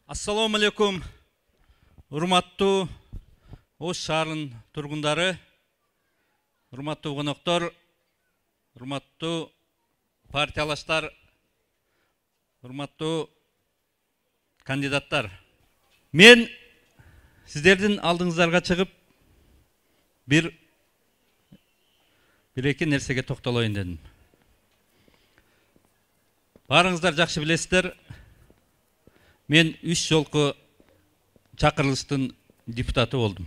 Assalamu alaikum. Урматтуу Ош шаарынын тургундары, урматтуу коноктор, урматтуу партиялаштар, урматтуу кандидаттар. Мен сиздердин алдыңыздарга чыгып бир эки нерсеге токтолоюн дедим. Барыңыздар жакшы билесиздер, мен 3 жолку чакырылыштын депутаты болдум.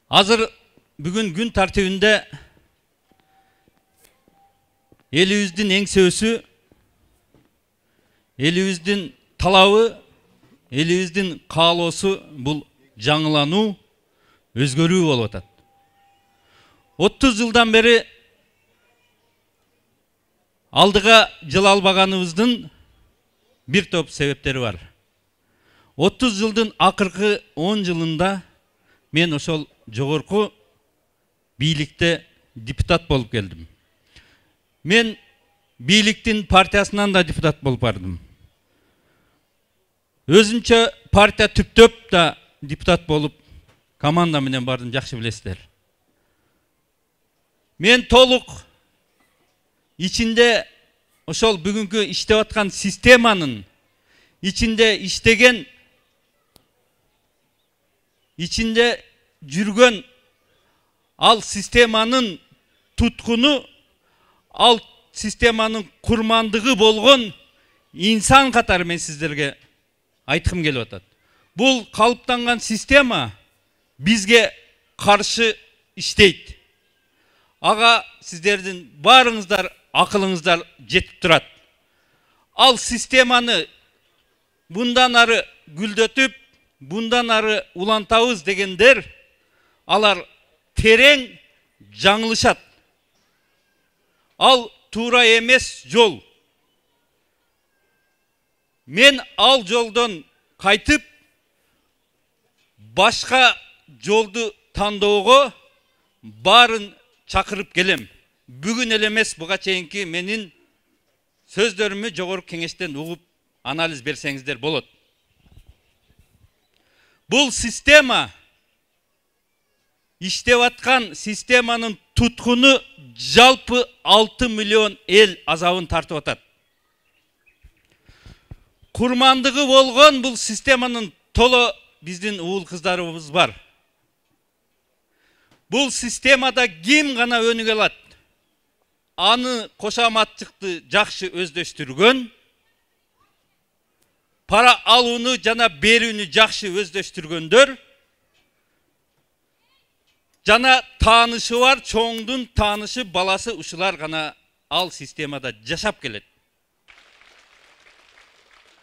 Азыр бүгүн күн тартибинде элибиздин эңсөөсү, элибиздин талабы, элибиздин каалоосу бул жаңылануу, өзгөрүү болуп атат. 30 жылдан бери алдыга жыла албаганыбыздын бир топ себептери бар. 30 жылдын акыркы 10 жылында мен ошол жогорку бийликте депутат болуп келдим. Мен бийликтин партиясынан да депутат болуп бардым. Өзүнчө партия түптөп да депутат болуп команда менен бардым, жакшы билесиздер. Мен толук ичинде ошол бүгүнкү иштеп аткан системанын ичинде иштеген, ичинде жүргөн ал системанын туткуну, ал системанын курмандыгы болгон инсан катары мен сиздерге айткым келип атат. Бул калыптанган система бизге каршы иштейт. Ага сиздердин баарыңыздар акылыңыздар жетип турат. Ал системаны bundan ары гүлдөтүп, bundan ары улантабыз дегендер, алар терең жаңылышат. Ал туура эмес жол. Мен ал жолдон кайтып, башка жолду тандоого барын чакырып келем. Бүгүн эле эмес, буга чейинки менин сөздөрүмү жогорку кеңештен угуп анализ берсеңиздер болот. Бул система, иштеп аткан системанын туткуну жалпы 6 миллион эл азабын тартып атат. Курмандыгы болгон бул системанын толо биздин уул кыздарыбыз бар. Бул системада ким гана өнүгө алат? Аны кошаматчыкты жакшы өздөштүргөн, пара алууну жана берүүнү жакшы өздөштүргөндөр, жана таанышы бар, чоңдун таанышы, баласы ушулар гана ал системада жашап келет.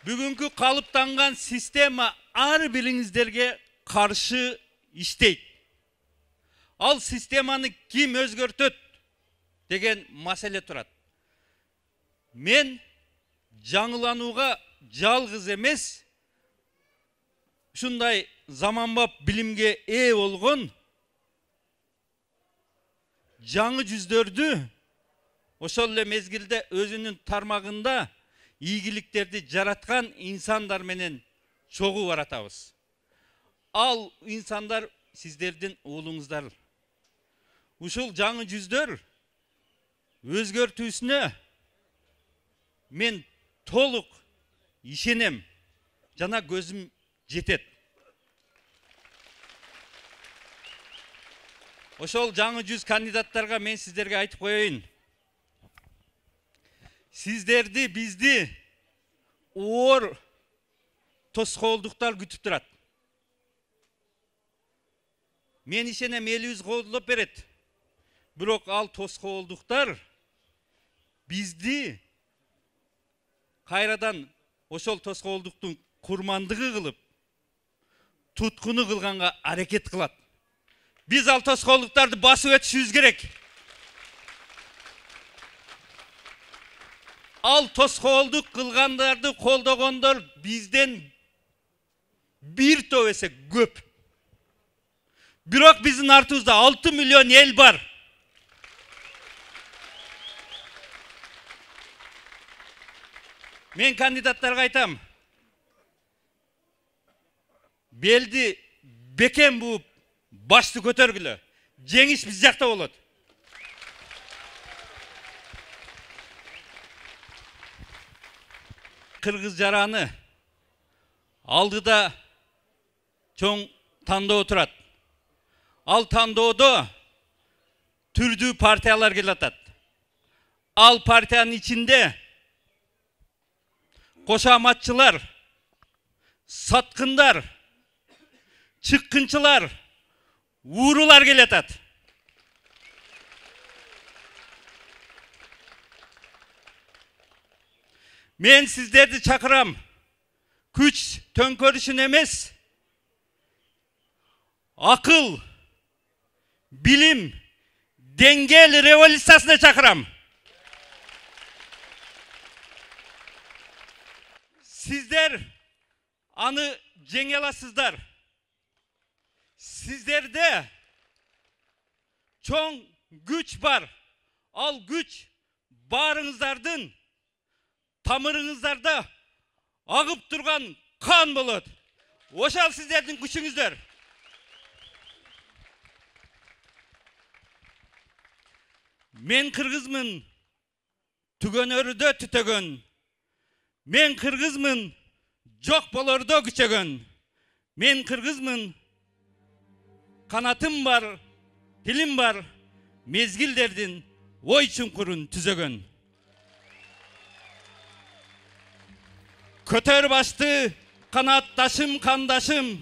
Бүгүнкү калыптанган система ар бириңиздерге каршы иштейт. Ал системаны ким өзгөртөт деген маселе турат. Мен жаңыланууга жалгыз эмес, ушундай заманбап билимге ээ болгон жаңы жүздөрдү ошол эле мезгилде өзүнүн тармагында ийгиликтерди жараткан инсандар менен чогуу баратабыз. Ал инсандар сиздердин уулуңуздар. Ушул жаңы жүздөр өзгөртүүсүнө мен толук ишенем, жана көзүм жетет. Ошол жаңы жүз кандидаттарга мен сиздерге айтып коеюн. Сиздерди, бизди оор тоскоолдуктар күтүп турат. Мен ишенем, элибиз колдоп берет. Бирок ал тоскоолдуктар бизди кайрадан ошол тоскоолдуктун курмандыгы кылып, туткуну кылганга аракет кылат. Биз ал тоскоолдуктарды басып өтүшүбүз керек. Ал тоскоолдук кылгандарды колдогондор бизден бир топ эсе көп. Бирок биздин артыбызда 6 миллион эл бар. Мен кандидаттарга айтам, beldi beken buup başты көтөргүлө. Жеңиш биз жакта болот. Кыргыз жараны алдыда чоң тандоо турат. Ал тандоодо түрдүү партиялар келатат. Ал партиянын ичинде кошаматчылар, саткындар, чыккынчылар, уурулар келатат. Мен сиздерди чакырам. Күч төңкөрүшүн эмес, акыл, билим, деңгел революциясына чакырам. Сиздер аны жеңе аласыздар. Сиздерде чоң күч бар. Ал күч барыңыздардын тамырыңыздарда агып турган кан болот. Ошол сиздердин күчүңүздөр. Мен кыргызмын, түгөнөрүдө түтөгөн. Мен кыргызмын, жок болордо күчөгөн. Мен кыргызмын, канатым бар, тилим бар, мезгилдердин ой чуңкурун түзөгөн. Көтөр башты, канатташым, кандашым,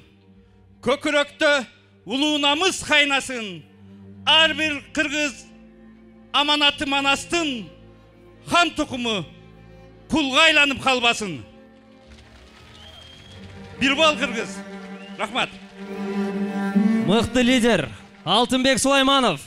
көкүрөктө улуу намыс кайнасын. Ар бир кыргыз аманаты манастын, хан тукуму кулга айланып калбасын. Бир бол кыргыз. Рахмат. Мыкты лидер Алтынбек Сулайманов.